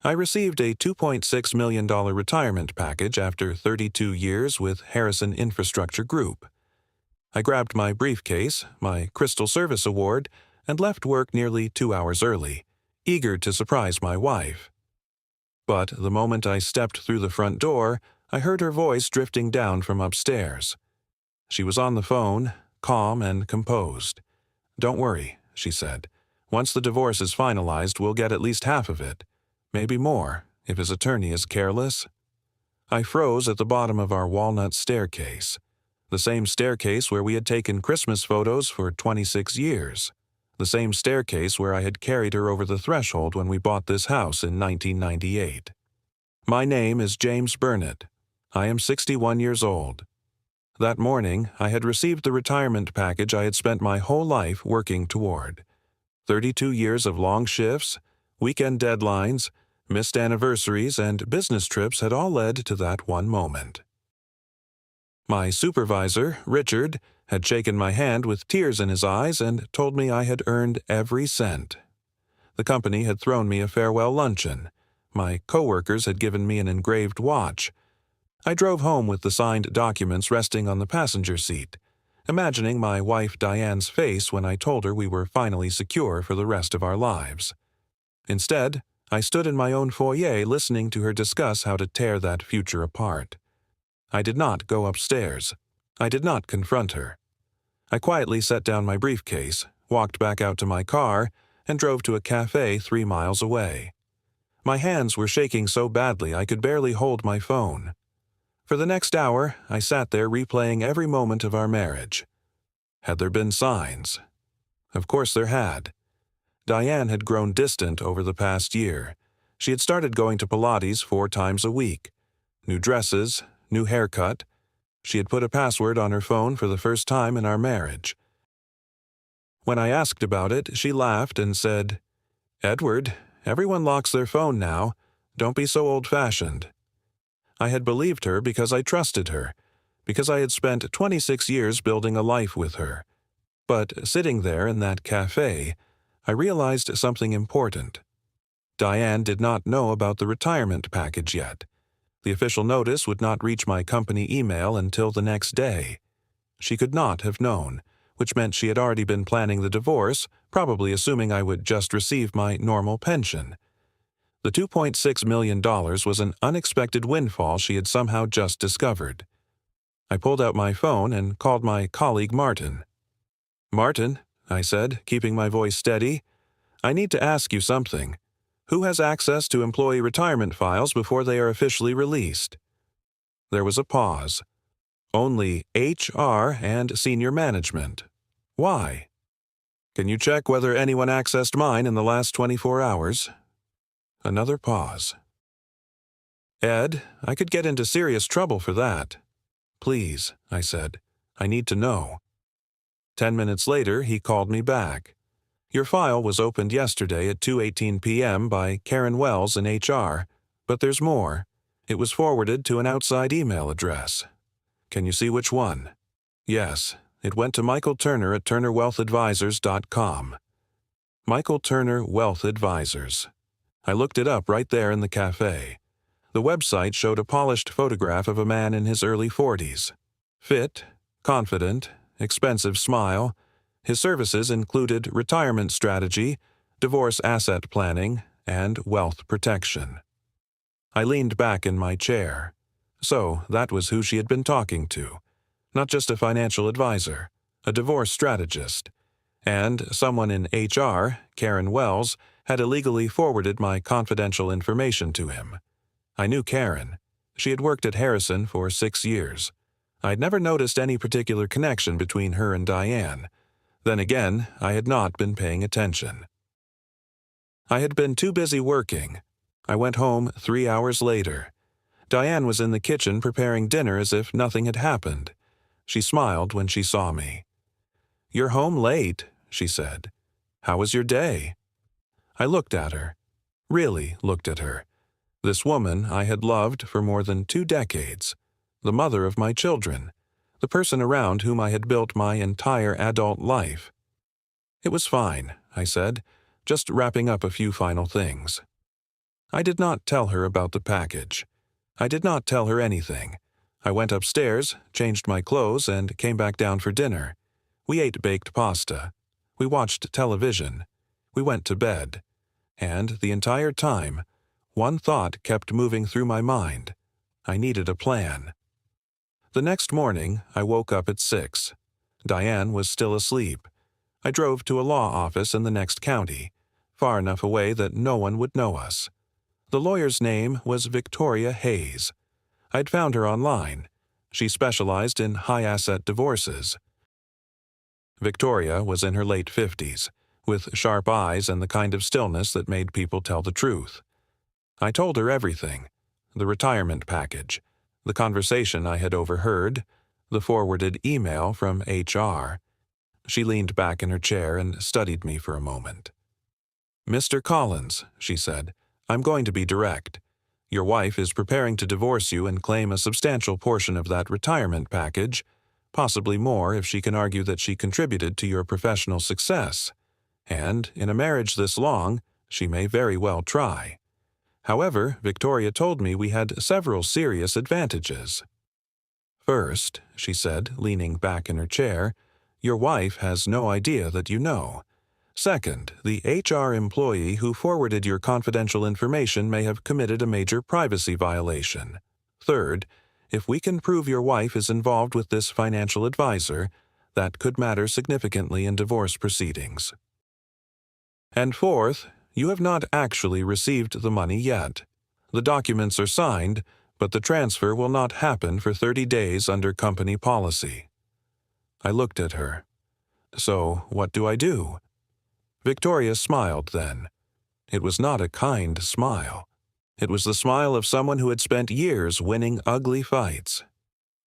I received a $2.6 million retirement package after 32 years with Harrison Infrastructure Group. I grabbed my briefcase, my Crystal Service Award, and left work nearly 2 hours early, eager to surprise my wife. But the moment I stepped through the front door, I heard her voice drifting down from upstairs. She was on the phone, calm and composed. "Don't worry," she said. "Once the divorce is finalized, we'll get at least half of it. Maybe more, if his attorney is careless." I froze at the bottom of our walnut staircase. The same staircase where we had taken Christmas photos for 26 years. The same staircase where I had carried her over the threshold when we bought this house in 1998. My name is James Burnett. I am 61 years old. That morning, I had received the retirement package I had spent my whole life working toward. 32 years of long shifts, weekend deadlines, missed anniversaries, and business trips had all led to that one moment. My supervisor, Richard, had shaken my hand with tears in his eyes and told me I had earned every cent. The company had thrown me a farewell luncheon. My coworkers had given me an engraved watch. I drove home with the signed documents resting on the passenger seat, imagining my wife Diane's face when I told her we were finally secure for the rest of our lives. Instead, I stood in my own foyer listening to her discuss how to tear that future apart. I did not go upstairs. I did not confront her. I quietly set down my briefcase, walked back out to my car, and drove to a cafe 3 miles away. My hands were shaking so badly I could barely hold my phone. For the next hour, I sat there replaying every moment of our marriage. Had there been signs? Of course there had. Diane had grown distant over the past year. She had started going to Pilates 4 times a week. New dresses, new haircut. She had put a password on her phone for the first time in our marriage. When I asked about it, she laughed and said, "Edward, everyone locks their phone now. Don't be so old-fashioned." I had believed her because I trusted her, because I had spent 26 years building a life with her. But sitting there in that cafe, I realized something important. Diane did not know about the retirement package yet. The official notice would not reach my company email until the next day. She could not have known, which meant she had already been planning the divorce, probably assuming I would just receive my normal pension. The $2.6 million was an unexpected windfall she had somehow just discovered. I pulled out my phone and called my colleague Martin. "Martin," I said, keeping my voice steady, "I need to ask you something. Who has access to employee retirement files before they are officially released?" There was a pause. "Only HR and senior management." "Why?" "Can you check whether anyone accessed mine in the last 24 hours?" Another pause. "Ed, I could get into serious trouble for that." "Please," I said, "I need to know." 10 minutes later, he called me back. "Your file was opened yesterday at 2:18 p.m. by Karen Wells in HR, but there's more. It was forwarded to an outside email address. Can you see which one?" "Yes, it went to Michael Turner at turnerwealthadvisors.com. Michael Turner Wealth Advisors. I looked it up right there in the cafe. The website showed a polished photograph of a man in his early 40s. Fit, confident, expensive smile. His services included retirement strategy, divorce asset planning, and wealth protection. I leaned back in my chair. So that was who she had been talking to. Not just a financial advisor, a divorce strategist. And someone in HR, Karen Wells, had illegally forwarded my confidential information to him. I knew Karen. She had worked at Harrison for 6 years. I'd never noticed any particular connection between her and Diane. Then again, I had not been paying attention. I had been too busy working. I went home 3 hours later. Diane was in the kitchen preparing dinner as if nothing had happened. She smiled when she saw me. "You're home late," she said. "How was your day?" I looked at her. Really looked at her. This woman I had loved for more than 2 decades. The mother of my children. The person around whom I had built my entire adult life. "It was fine," I said, just wrapping up a few final things. I did not tell her about the package. I did not tell her anything. I went upstairs, changed my clothes, and came back down for dinner. We ate baked pasta. We watched television. We went to bed. And the entire time, one thought kept moving through my mind. I needed a plan. The next morning, I woke up at 6. Diane was still asleep. I drove to a law office in the next county, far enough away that no one would know us. The lawyer's name was Victoria Hayes. I'd found her online. She specialized in high-asset divorces. Victoria was in her late 50s, with sharp eyes and the kind of stillness that made people tell the truth. I told her everything: the retirement package, the conversation I had overheard, the forwarded email from HR. She leaned back in her chair and studied me for a moment. "Mr. Collins," she said, "I'm going to be direct. Your wife is preparing to divorce you and claim a substantial portion of that retirement package, possibly more if she can argue that she contributed to your professional success. And, in a marriage this long, she may very well try. However, Victoria told me we had several serious advantages. First," she said, leaning back in her chair, "your wife has no idea that you know. Second, the HR employee who forwarded your confidential information may have committed a major privacy violation. Third, if we can prove your wife is involved with this financial advisor, that could matter significantly in divorce proceedings. And fourth, you have not actually received the money yet. The documents are signed, but the transfer will not happen for 30 days under company policy." I looked at her. "So, what do I do?" Victoria smiled then. It was not a kind smile. It was the smile of someone who had spent years winning ugly fights.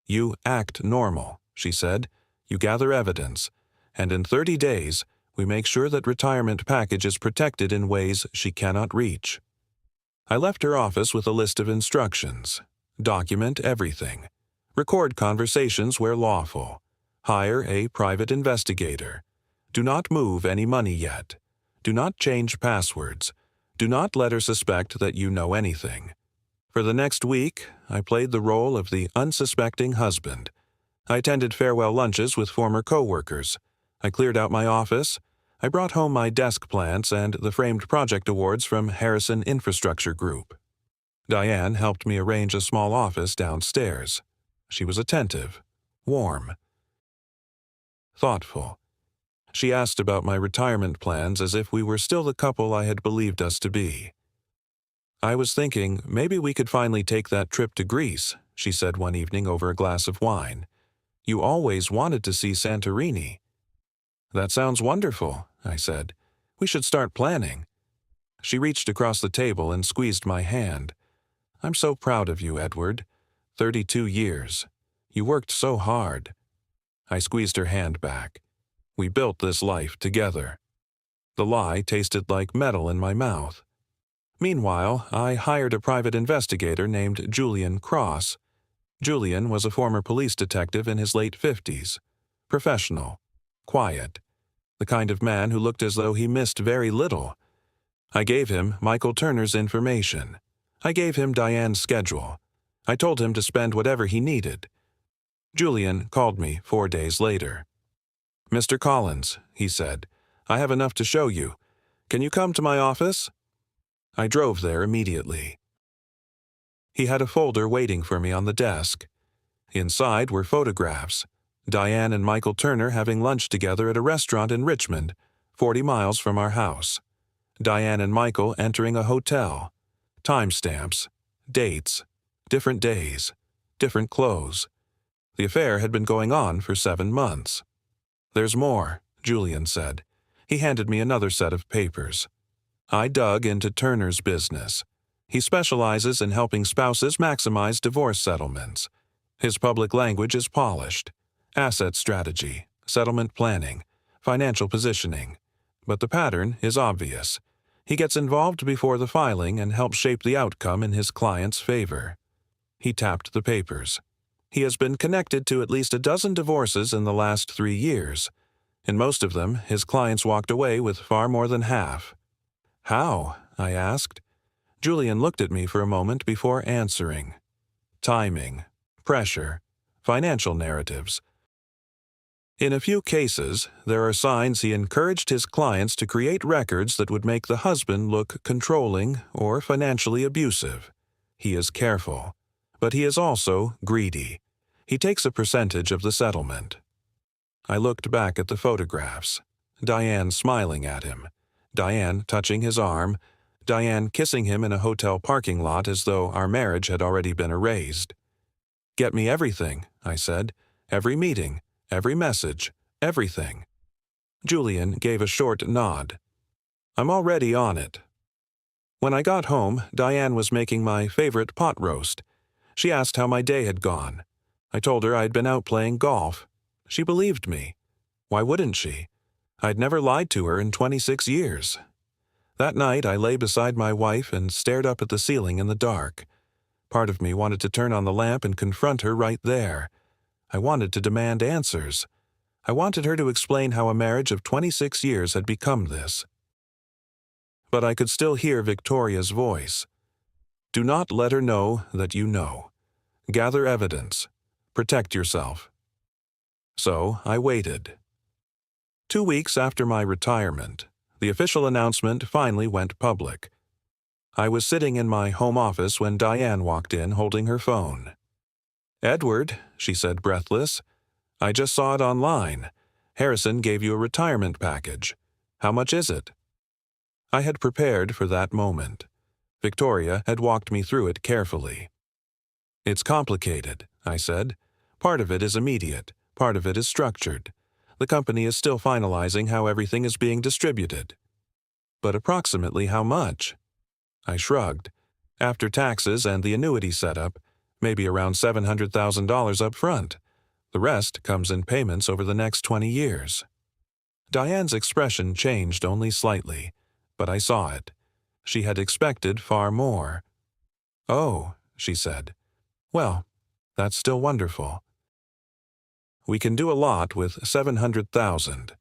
"You act normal," she said. "You gather evidence, and in 30 days, we make sure that retirement package is protected in ways she cannot reach." I left her office with a list of instructions. Document everything. Record conversations where lawful. Hire a private investigator. Do not move any money yet. Do not change passwords. Do not let her suspect that you know anything. For the next week, I played the role of the unsuspecting husband. I attended farewell lunches with former co-workers. I cleared out my office. I brought home my desk plants and the framed project awards from Harrison Infrastructure Group. Diane helped me arrange a small office downstairs. She was attentive, warm, thoughtful. She asked about my retirement plans as if we were still the couple I had believed us to be. "I was thinking maybe we could finally take that trip to Greece," she said one evening over a glass of wine. "You always wanted to see Santorini." "That sounds wonderful," I said. "We should start planning." She reached across the table and squeezed my hand. "I'm so proud of you, Edward. 32 years. You worked so hard." I squeezed her hand back. We built this life together. The lie tasted like metal in my mouth. Meanwhile, I hired a private investigator named Julian Cross. Julian was a former police detective in his late 50s. Professional. Quiet. The kind of man who looked as though he missed very little. I gave him Michael Turner's information. I gave him Diane's schedule. I told him to spend whatever he needed. Julian called me 4 days later. "Mr. Collins," he said, "I have enough to show you. Can you come to my office?" I drove there immediately. He had a folder waiting for me on the desk. Inside were photographs. Diane and Michael Turner having lunch together at a restaurant in Richmond, 40 miles from our house. Diane and Michael entering a hotel. Timestamps, dates, different days, different clothes. The affair had been going on for 7 months. "There's more," Julian said. He handed me another set of papers. I dug into Turner's business. He specializes in helping spouses maximize divorce settlements. His public language is polished. Asset strategy, settlement planning, financial positioning. But the pattern is obvious. He gets involved before the filing and helps shape the outcome in his client's favor. He tapped the papers. He has been connected to at least a dozen divorces in the last 3 years. In most of them, his clients walked away with far more than half. "How?" I asked. Julian looked at me for a moment before answering. Timing, pressure, financial narratives. In a few cases, there are signs he encouraged his clients to create records that would make the husband look controlling or financially abusive. He is careful, but he is also greedy. He takes a percentage of the settlement. I looked back at the photographs. Diane smiling at him. Diane touching his arm. Diane kissing him in a hotel parking lot as though our marriage had already been erased. "Get me everything," I said. "Every meeting, every message, everything." Julian gave a short nod. "I'm already on it." When I got home, Diane was making my favorite pot roast. She asked how my day had gone. I told her I'd been out playing golf. She believed me. Why wouldn't she? I'd never lied to her in 26 years. That night, I lay beside my wife and stared up at the ceiling in the dark. Part of me wanted to turn on the lamp and confront her right there. I wanted to demand answers. I wanted her to explain how a marriage of 26 years had become this. But I could still hear Victoria's voice. "Do not let her know that you know. Gather evidence. Protect yourself." So I waited. 2 weeks after my retirement, the official announcement finally went public. I was sitting in my home office when Diane walked in holding her phone. "Edward," she said breathless, "I just saw it online. Harrison gave you a retirement package. How much is it?" I had prepared for that moment. Victoria had walked me through it carefully. "It's complicated," I said. "Part of it is immediate, part of it is structured. The company is still finalizing how everything is being distributed." "But approximately how much?" I shrugged. "After taxes and the annuity setup, maybe around $700,000 up front. The rest comes in payments over the next 20 years. Diane's expression changed only slightly, but I saw it. She had expected far more. "Oh," she said. "Well, that's still wonderful." "We can do a lot with $700,000.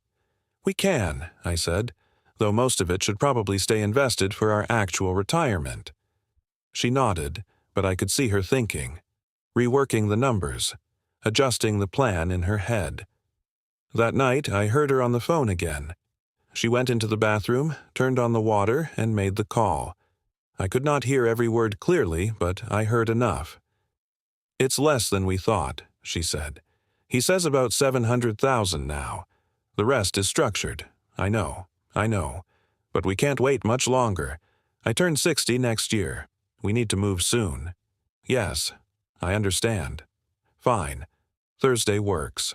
"We can," I said, "though most of it should probably stay invested for our actual retirement." She nodded, but I could see her thinking, reworking the numbers, adjusting the plan in her head. That night, I heard her on the phone again. She went into the bathroom, turned on the water, and made the call. I could not hear every word clearly, but I heard enough. "It's less than we thought," she said. "He says about $700,000 now. The rest is structured. I know. But we can't wait much longer. I turn 60 next year. We need to move soon." "Yes, I understand." "Fine. Thursday works."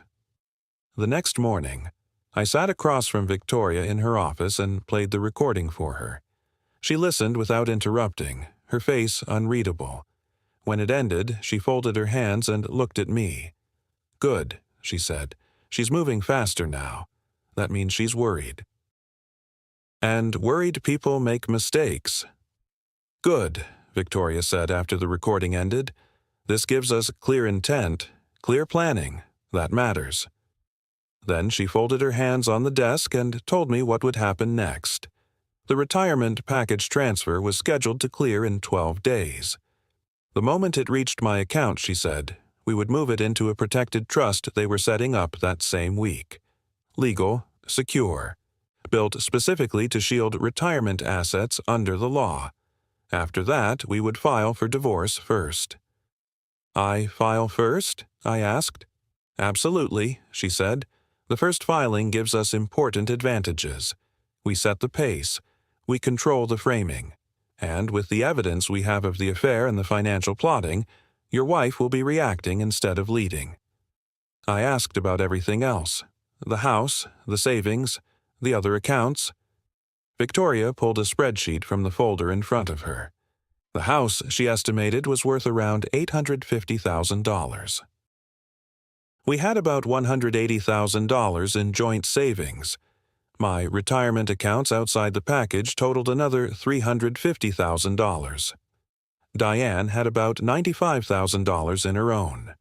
The next morning, I sat across from Victoria in her office and played the recording for her. She listened without interrupting, her face unreadable. When it ended, she folded her hands and looked at me. "Good," she said. "She's moving faster now. That means she's worried." "And worried people make mistakes." "Good," Victoria said after the recording ended. "This gives us clear intent, clear planning. That matters." Then she folded her hands on the desk and told me what would happen next. The retirement package transfer was scheduled to clear in 12 days. The moment it reached my account, she said, we would move it into a protected trust they were setting up that same week. Legal, secure, built specifically to shield retirement assets under the law. After that, we would file for divorce first. "I file first?" I asked. "Absolutely," she said. "The first filing gives us important advantages. We set the pace. We control the framing. And with the evidence we have of the affair and the financial plotting, your wife will be reacting instead of leading." I asked about everything else. The house, the savings, the other accounts. Victoria pulled a spreadsheet from the folder in front of her. The house, she estimated, was worth around $850,000. We had about $180,000 in joint savings. My retirement accounts outside the package totaled another $350,000. Diane had about $95,000 in her own.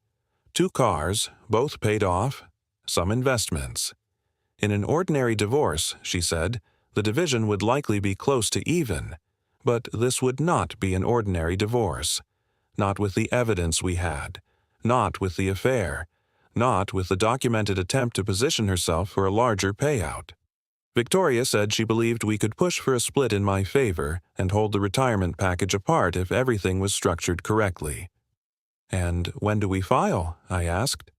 2 cars, both paid off, some investments. In an ordinary divorce, she said, the division would likely be close to even, But this would not be an ordinary divorce. Not with the evidence we had. Not with the affair. Not with the documented attempt to position herself for a larger payout. Victoria said she believed we could push for a split in my favor and hold the retirement package apart if everything was structured correctly. "And when do we file?" I asked.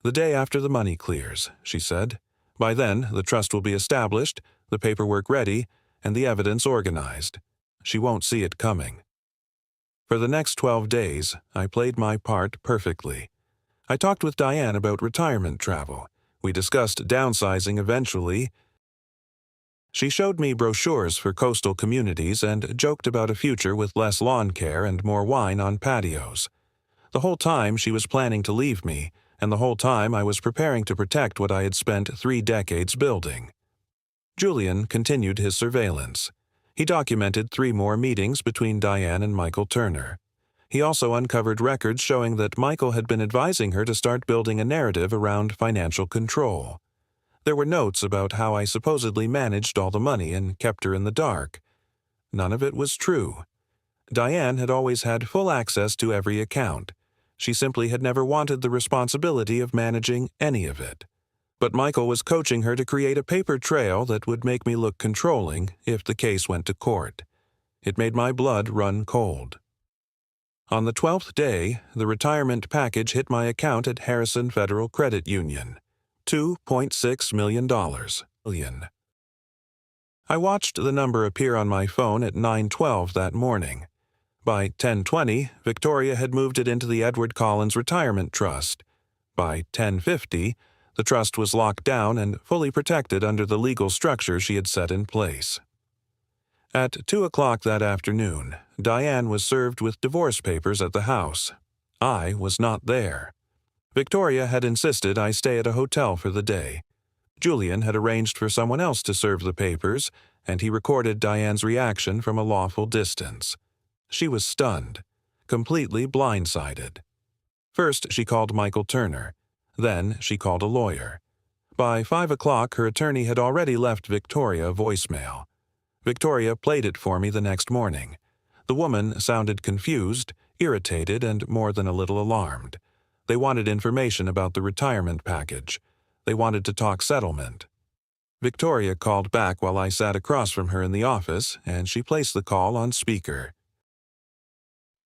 "The day after the money clears," she said. "By then, the trust will be established, the paperwork ready, and the evidence organized. She won't see it coming." For the next 12 days, I played my part perfectly. I talked with Diane about retirement travel. We discussed downsizing eventually. She showed me brochures for coastal communities and joked about a future with less lawn care and more wine on patios. The whole time she was planning to leave me, and the whole time I was preparing to protect what I had spent 3 decades building. Julian continued his surveillance. He documented 3 more meetings between Diane and Michael Turner. He also uncovered records showing that Michael had been advising her to start building a narrative around financial control. There were notes about how I supposedly managed all the money and kept her in the dark. None of it was true. Diane had always had full access to every account. She simply had never wanted the responsibility of managing any of it. But Michael was coaching her to create a paper trail that would make me look controlling if the case went to court. It made my blood run cold. On the 12th day, the retirement package hit my account at Harrison Federal Credit Union. $2.6 million. I watched the number appear on my phone at 9:12 that morning. By 10:20, Victoria had moved it into the Edward Collins Retirement Trust. By 10:50, the trust was locked down and fully protected under the legal structure she had set in place. At 2 o'clock that afternoon, Diane was served with divorce papers at the house. I was not there. Victoria had insisted I stay at a hotel for the day. Julian had arranged for someone else to serve the papers, and he recorded Diane's reaction from a lawful distance. She was stunned, completely blindsided. First, she called Michael Turner. Then, she called a lawyer. By 5 o'clock, her attorney had already left Victoria a voicemail. Victoria played it for me the next morning. The woman sounded confused, irritated, and more than a little alarmed. They wanted information about the retirement package. They wanted to talk settlement. Victoria called back while I sat across from her in the office, and she placed the call on speaker.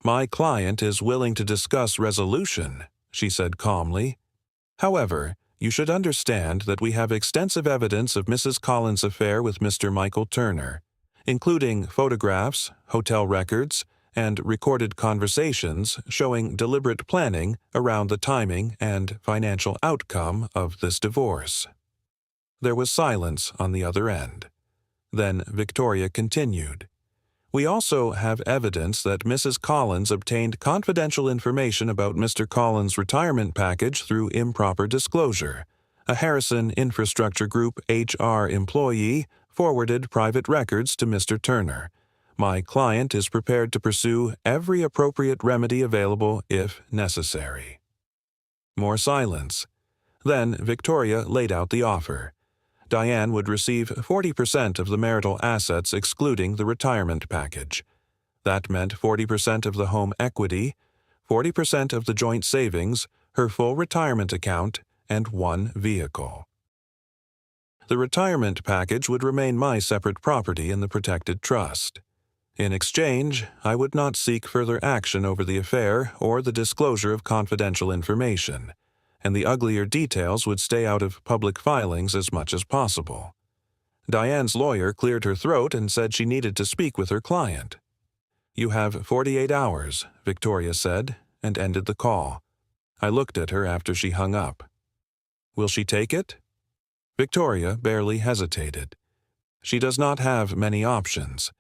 "My client is willing to discuss resolution," she said calmly. "However, you should understand that we have extensive evidence of Mrs. Collins' affair with Mr. Michael Turner, including photographs, hotel records, and recorded conversations showing deliberate planning around the timing and financial outcome of this divorce." There was silence on the other end. Then Victoria continued. "We also have evidence that Mrs. Collins obtained confidential information about Mr. Collins' retirement package through improper disclosure. A Harrison Infrastructure Group HR employee forwarded private records to Mr. Turner. My client is prepared to pursue every appropriate remedy available if necessary." More silence. Then Victoria laid out the offer. Diane would receive 40% of the marital assets excluding the retirement package. That meant 40% of the home equity, 40% of the joint savings, her full retirement account, and 1 vehicle. The retirement package would remain my separate property in the protected trust. In exchange, I would not seek further action over the affair or the disclosure of confidential information, and the uglier details would stay out of public filings as much as possible. Diane's lawyer cleared her throat and said she needed to speak with her client. "You have 48 hours, Victoria said, and ended the call. I looked at her after she hung up. "Will she take it?" Victoria barely hesitated. She does not have many options.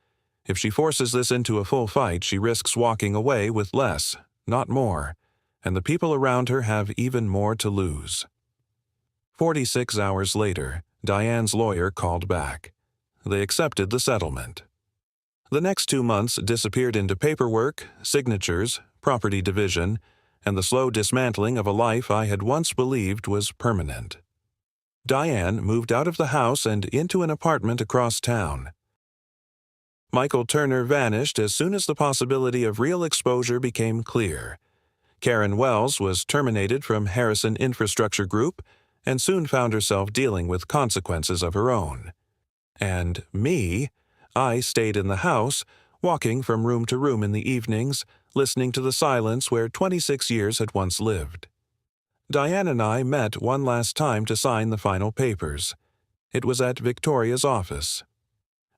If she forces this into a full fight, she risks walking away with less, not more, and the people around her have even more to lose. 46 hours later, Diane's lawyer called back. They accepted the settlement. The next 2 months disappeared into paperwork, signatures, property division, and the slow dismantling of a life I had once believed was permanent. Diane moved out of the house and into an apartment across town. Michael Turner vanished as soon as the possibility of real exposure became clear. Karen Wells was terminated from Harrison Infrastructure Group and soon found herself dealing with consequences of her own. And me, I stayed in the house, walking from room to room in the evenings, listening to the silence where 26 years had once lived. Diane and I met one last time to sign the final papers. It was at Victoria's office.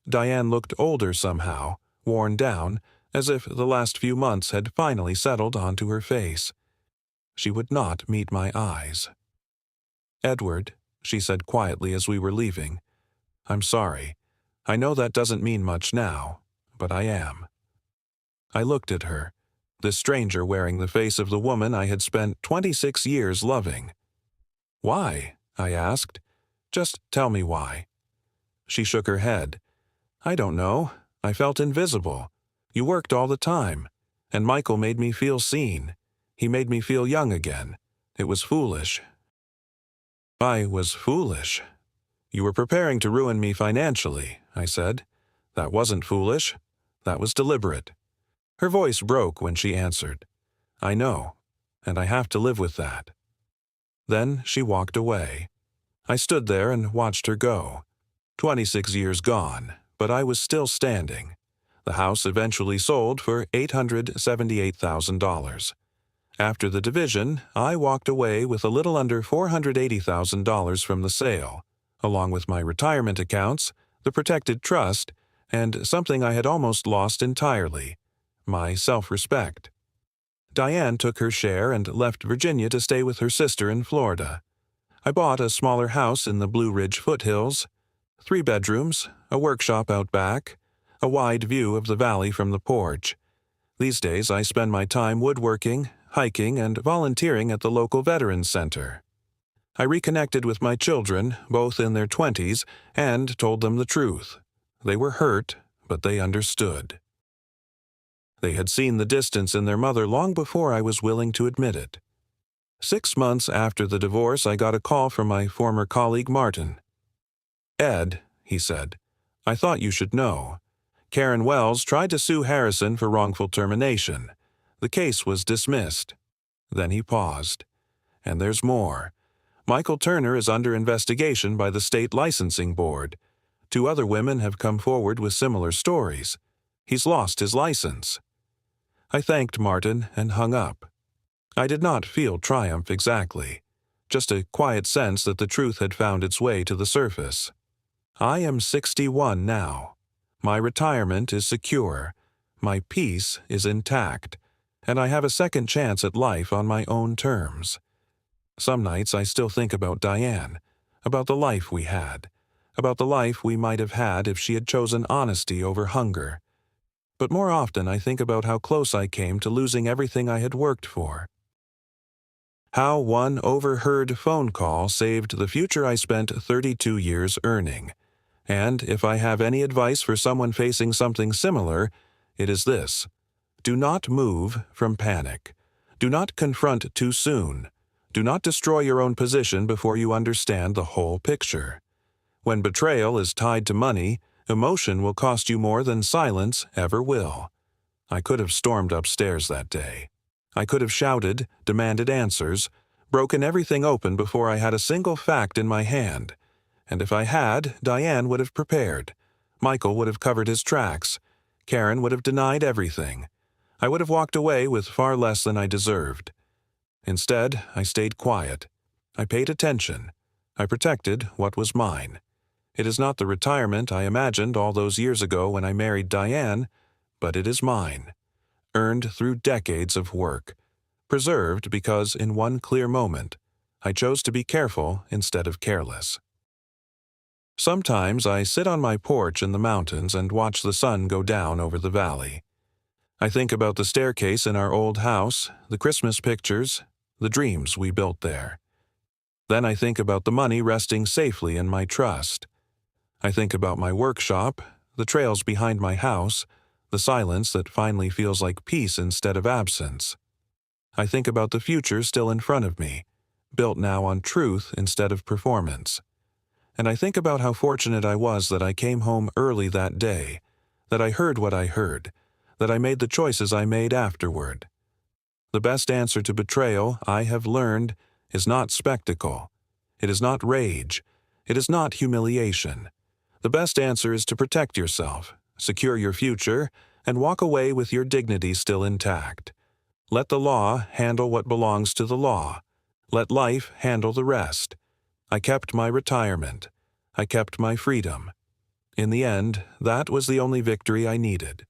Diane looked older somehow, worn down, as if the last few months had finally settled onto her face. She would not meet my eyes. "Edward," she said quietly as we were leaving, "I'm sorry. I know that doesn't mean much now, but I am." I looked at her, this stranger wearing the face of the woman I had spent 26 years loving. "Why?" I asked. "Just tell me why." She shook her head. "I don't know. I felt invisible. You worked all the time. And Michael made me feel seen. He made me feel young again. It was foolish." "I was foolish. You were preparing to ruin me financially," I said. "That wasn't foolish. That was deliberate." Her voice broke when she answered. "I know, and I have to live with that." Then she walked away. I stood there and watched her go. 26 years gone, but I was still standing. The house eventually sold for $878,000. After the division, I walked away with a little under $480,000 from the sale, along with my retirement accounts, the protected trust, and something I had almost lost entirely, my self-respect. Diane took her share and left Virginia to stay with her sister in Florida. I bought a smaller house in the Blue Ridge foothills, 3 bedrooms, a workshop out back, a wide view of the valley from the porch. These days I spend my time woodworking, hiking, and volunteering at the local Veterans Center. I reconnected with my children, both in their 20s, and told them the truth. They were hurt, but they understood. They had seen the distance in their mother long before I was willing to admit it. 6 months after the divorce, I got a call from my former colleague Martin. "Ed," he said, "I thought you should know. Karen Wells tried to sue Harrison for wrongful termination. The case was dismissed." Then he paused. "And there's more. Michael Turner is under investigation by the state licensing board. 2 other women have come forward with similar stories. He's lost his license." I thanked Martin and hung up. I did not feel triumph exactly, just a quiet sense that the truth had found its way to the surface. I am 61 now. My retirement is secure. My peace is intact, and I have a second chance at life on my own terms. Some nights I still think about Diane, about the life we had, about the life we might have had if she had chosen honesty over hunger. But more often I think about how close I came to losing everything I had worked for. How one overheard phone call saved the future I spent 32 years earning. And if I have any advice for someone facing something similar, it is this: do not move from panic. Do not confront too soon. Do not destroy your own position before you understand the whole picture. When betrayal is tied to money, emotion will cost you more than silence ever will. I could have stormed upstairs that day. I could have shouted, demanded answers, broken everything open before I had a single fact in my hand. And if I had, Diane would have prepared. Michael would have covered his tracks. Karen would have denied everything. I would have walked away with far less than I deserved. Instead, I stayed quiet. I paid attention. I protected what was mine. It is not the retirement I imagined all those years ago when I married Diane, but it is mine. Earned through decades of work. Preserved because in one clear moment, I chose to be careful instead of careless. Sometimes I sit on my porch in the mountains and watch the sun go down over the valley. I think about the staircase in our old house, the Christmas pictures, the dreams we built there. Then I think about the money resting safely in my trust. I think about my workshop, the trails behind my house, the silence that finally feels like peace instead of absence. I think about the future still in front of me, built now on truth instead of performance. And I think about how fortunate I was that I came home early that day, that I heard what I heard, that I made the choices I made afterward. The best answer to betrayal, I have learned, is not spectacle. It is not rage. It is not humiliation. The best answer is to protect yourself, secure your future, and walk away with your dignity still intact. Let the law handle what belongs to the law. Let life handle the rest. I kept my retirement. I kept my freedom. In the end, that was the only victory I needed.